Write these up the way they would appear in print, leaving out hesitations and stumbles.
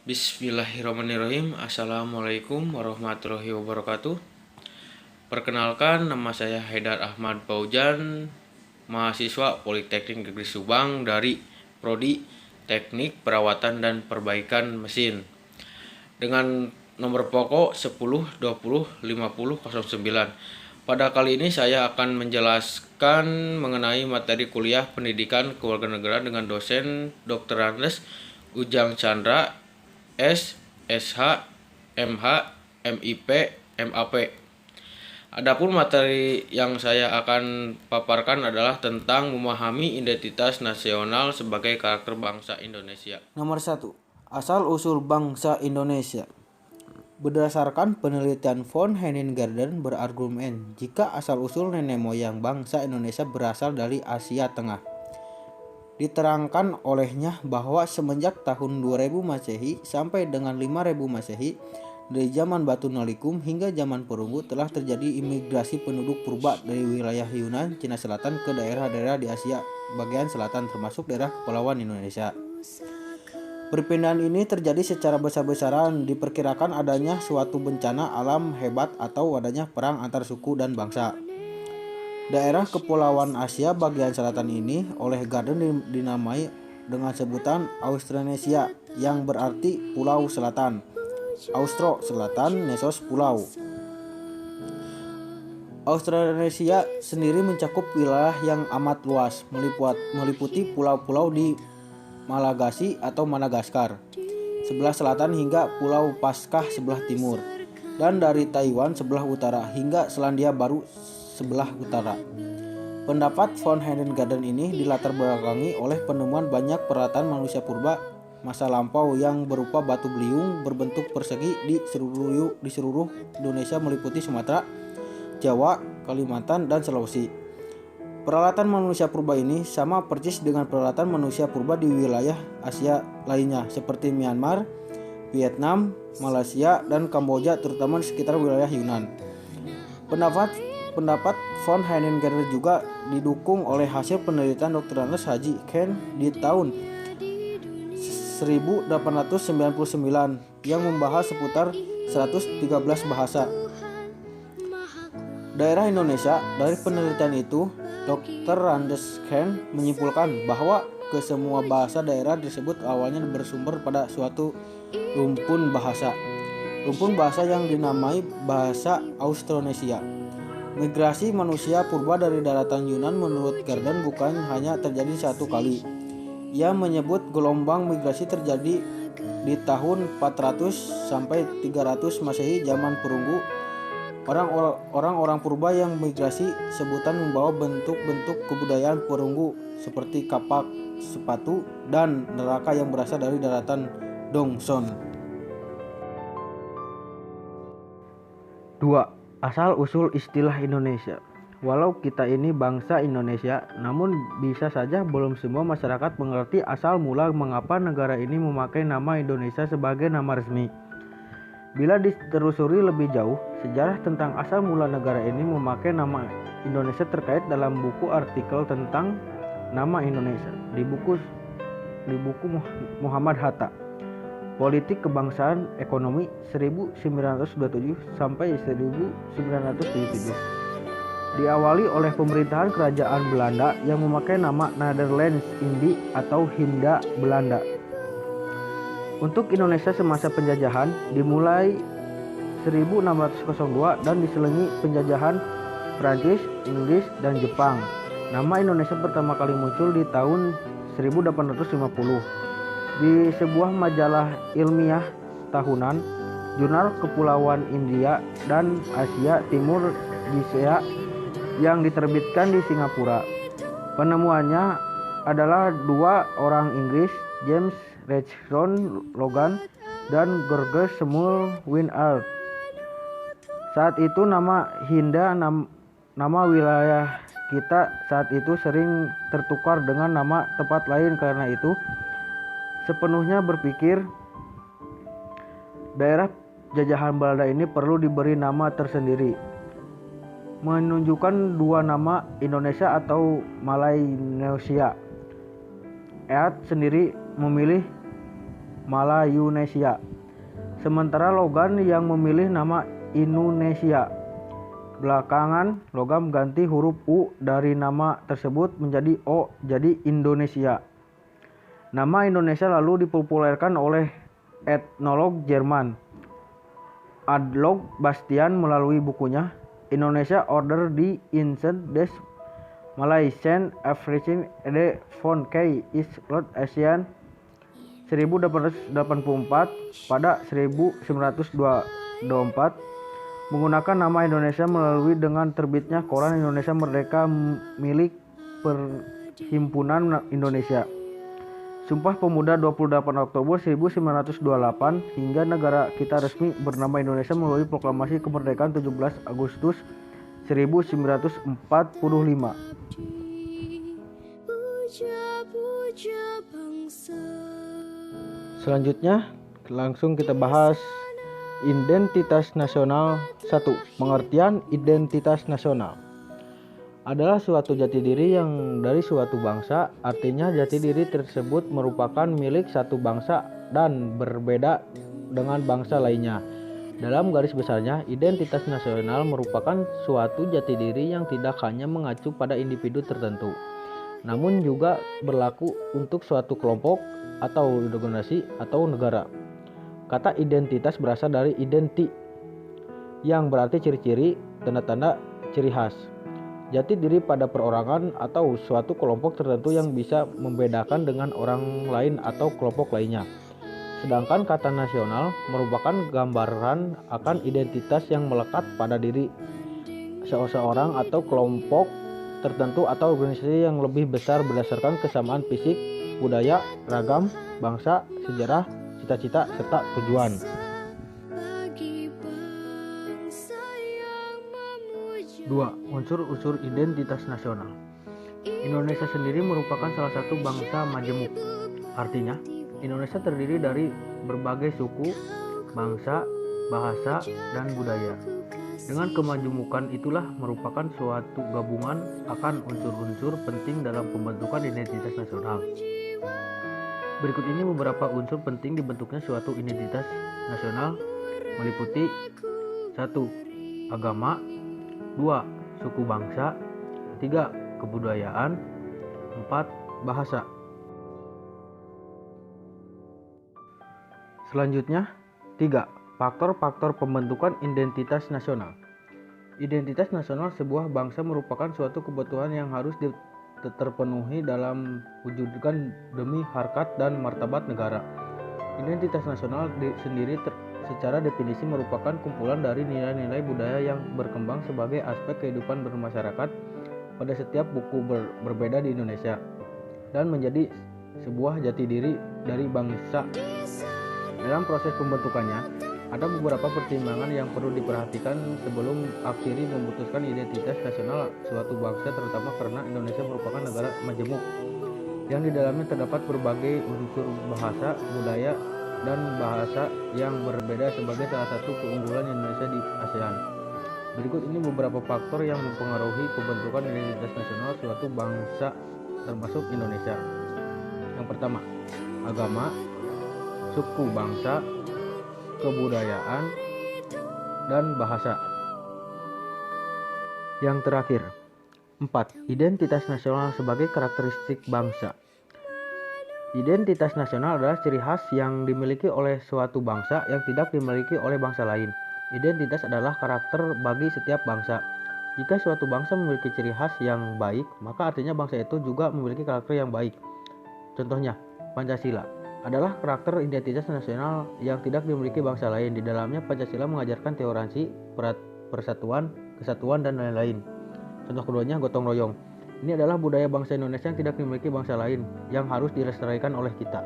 Bismillahirrahmanirrahim. Assalamualaikum warahmatullahi wabarakatuh. Perkenalkan, nama saya Haidar Ahmad Paujan, mahasiswa Politeknik Negeri Subang dari Prodi Teknik Perawatan dan Perbaikan Mesin. Dengan nomor pokok 10 20 50 09. Pada kali ini saya akan menjelaskan mengenai materi kuliah Pendidikan Kewarganegaraan dengan dosen Dr. Andes Ujang Chandra, S, SH, MH, MIP, MAP. Adapun materi yang saya akan paparkan adalah tentang memahami identitas nasional sebagai karakter bangsa Indonesia. Nomor 1. Asal-usul bangsa Indonesia. Berdasarkan penelitian von Heiningen berargumen jika asal-usul nenek moyang bangsa Indonesia berasal dari Asia Tengah. Diterangkan olehnya bahwa semenjak tahun 2000 Masehi sampai dengan 5000 Masehi, dari zaman Batu Nalikum hingga zaman Perunggu telah terjadi imigrasi penduduk purba dari wilayah Yunan, Cina Selatan ke daerah-daerah di Asia bagian selatan termasuk daerah kepulauan Indonesia. Perpindahan ini terjadi secara besar-besaran, diperkirakan adanya suatu bencana alam hebat atau adanya perang antar suku dan bangsa. Daerah kepulauan Asia bagian selatan ini oleh Garden dinamai dengan sebutan Austronesia yang berarti pulau selatan. Austro selatan, Nesos pulau. Austronesia sendiri mencakup wilayah yang amat luas, meliputi pulau-pulau di Malagasy atau Madagaskar sebelah selatan hingga Pulau Paskah sebelah timur, dan dari Taiwan sebelah utara hingga Selandia Baru sebelah utara. Pendapat von Heiningen ini dilatar belakangi oleh penemuan banyak peralatan manusia purba masa lampau yang berupa batu beliung berbentuk persegi di seluruh Indonesia meliputi Sumatera, Jawa, Kalimantan, dan Sulawesi. Peralatan manusia purba ini sama persis dengan peralatan manusia purba di wilayah Asia lainnya seperti Myanmar, Vietnam, Malaysia, dan Kamboja terutama di sekitar wilayah Yunan. Pendapat von Heiningen juga didukung oleh hasil penelitian Dr. Andes Haji Ken di tahun 1899 yang membahas seputar 113 bahasa daerah Indonesia. Dari penelitian itu, Dr. Andes Ken menyimpulkan bahwa kesemua bahasa daerah tersebut awalnya bersumber pada suatu rumpun bahasa yang dinamai bahasa Austronesia. Migrasi manusia purba dari daratan Yunan menurut Garden bukan hanya terjadi satu kali. Ia menyebut gelombang migrasi terjadi di tahun 400 sampai 300 Masehi zaman Perunggu. Orang-orang purba yang migrasi sebutan membawa bentuk-bentuk kebudayaan Perunggu seperti kapak, sepatu, dan neraka yang berasal dari daratan Dongson. 2. Asal-usul istilah Indonesia. Walau kita ini bangsa Indonesia, namun bisa saja belum semua masyarakat mengerti asal mula mengapa negara ini memakai nama Indonesia sebagai nama resmi. Bila ditelusuri lebih jauh, sejarah tentang asal mula negara ini memakai nama Indonesia terkait dalam buku artikel tentang nama Indonesia di buku Muhammad Hatta, Politik Kebangsaan Ekonomi 1927 sampai 1977. Diawali oleh pemerintahan kerajaan Belanda yang memakai nama Nederlands Indi atau Hinda Belanda. Untuk Indonesia semasa penjajahan dimulai 1602 dan diselingi penjajahan Prancis, Inggris, dan Jepang. Nama Indonesia pertama kali muncul di tahun 1850 di sebuah majalah ilmiah tahunan, Jurnal Kepulauan India dan Asia Timur (JISEA) yang diterbitkan di Singapura. Penemuannya adalah dua orang Inggris, James Redstone Logan dan George Samuel Winard. Saat itu nama Hinda, nama wilayah kita saat itu sering tertukar dengan nama tempat lain. Karena itu sepenuhnya berpikir daerah jajahan Belanda ini perlu diberi nama tersendiri, menunjukkan dua nama Indonesia atau Malaysia. Eat sendiri memilih Malayunesia. Sementara Logan yang memilih nama Indonesia. Belakangan, Logam ganti huruf U dari nama tersebut menjadi O, jadi Indonesia. Nama Indonesia lalu dipopulerkan oleh etnolog Jerman Adolf Bastian melalui bukunya Indonesia Order die Inseln des Malaysian Afrikaans von K. is South Asian 1884. Pada 1924 menggunakan nama Indonesia melalui dengan terbitnya Koran Indonesia Merdeka milik Perhimpunan Indonesia. Sumpah Pemuda 28 Oktober 1928 hingga negara kita resmi bernama Indonesia melalui proklamasi kemerdekaan 17 Agustus 1945. Selanjutnya langsung kita bahas identitas nasional. 1. Pengertian identitas nasional adalah suatu jati diri yang dari suatu bangsa, artinya jati diri tersebut merupakan milik satu bangsa dan berbeda dengan bangsa lainnya. Dalam garis besarnya, identitas nasional merupakan suatu jati diri yang tidak hanya mengacu pada individu tertentu, namun juga berlaku untuk suatu kelompok atau organisasi atau negara. Kata identitas berasal dari identi, yang berarti ciri-ciri, tanda-tanda, ciri khas. Jati diri pada perorangan atau suatu kelompok tertentu yang bisa membedakan dengan orang lain atau kelompok lainnya. Sedangkan kata nasional merupakan gambaran akan identitas yang melekat pada diri seseorang atau kelompok tertentu atau organisasi yang lebih besar berdasarkan kesamaan fisik, budaya, ragam, bangsa, sejarah, cita-cita, serta tujuan. 2. Unsur-unsur identitas nasional. Indonesia sendiri merupakan salah satu bangsa majemuk. Artinya, Indonesia terdiri dari berbagai suku, bangsa, bahasa, dan budaya. Dengan kemajemukan itulah merupakan suatu gabungan akan unsur-unsur penting dalam pembentukan identitas nasional. Berikut ini beberapa unsur penting dibentuknya suatu identitas nasional meliputi 1. Agama, 2. Suku bangsa, 3. Kebudayaan, 4. Bahasa. Selanjutnya, 3. Faktor-faktor pembentukan identitas nasional. Identitas nasional sebuah bangsa merupakan suatu kebutuhan yang harus terpenuhi dalam wujudkan demi harkat dan martabat negara. Identitas nasional sendiri secara definisi merupakan kumpulan dari nilai-nilai budaya yang berkembang sebagai aspek kehidupan bermasyarakat pada setiap buku berbeda di Indonesia dan menjadi sebuah jati diri dari bangsa. Dalam proses pembentukannya, ada beberapa pertimbangan yang perlu diperhatikan sebelum akhiri memutuskan identitas nasional suatu bangsa, terutama karena Indonesia merupakan negara majemuk yang di dalamnya terdapat berbagai unsur bahasa, budaya, dan bahasa yang berbeda sebagai salah satu keunggulan Indonesia di ASEAN. Berikut ini beberapa faktor yang mempengaruhi pembentukan identitas nasional suatu bangsa termasuk Indonesia. Yang pertama, agama, suku bangsa, kebudayaan, dan bahasa. Yang terakhir, 4. Identitas nasional sebagai karakteristik bangsa. Identitas nasional adalah ciri khas yang dimiliki oleh suatu bangsa yang tidak dimiliki oleh bangsa lain. Identitas adalah karakter bagi setiap bangsa. Jika suatu bangsa memiliki ciri khas yang baik, maka artinya bangsa itu juga memiliki karakter yang baik. Contohnya, Pancasila adalah karakter identitas nasional yang tidak dimiliki bangsa lain. Di dalamnya Pancasila mengajarkan toleransi, persatuan, kesatuan, dan lain-lain. Contoh keduanya, gotong royong. Ini adalah budaya bangsa Indonesia yang tidak dimiliki bangsa lain, yang harus dilestarikan oleh kita.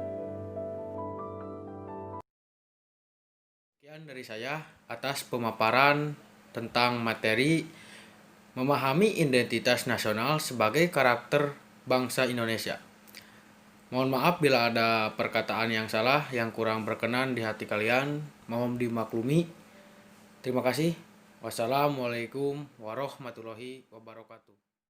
Sekian dari saya atas pemaparan tentang materi memahami identitas nasional sebagai karakter bangsa Indonesia. Mohon maaf bila ada perkataan yang salah, yang kurang berkenan di hati kalian. Mohon dimaklumi. Terima kasih. Wassalamualaikum warahmatullahi wabarakatuh.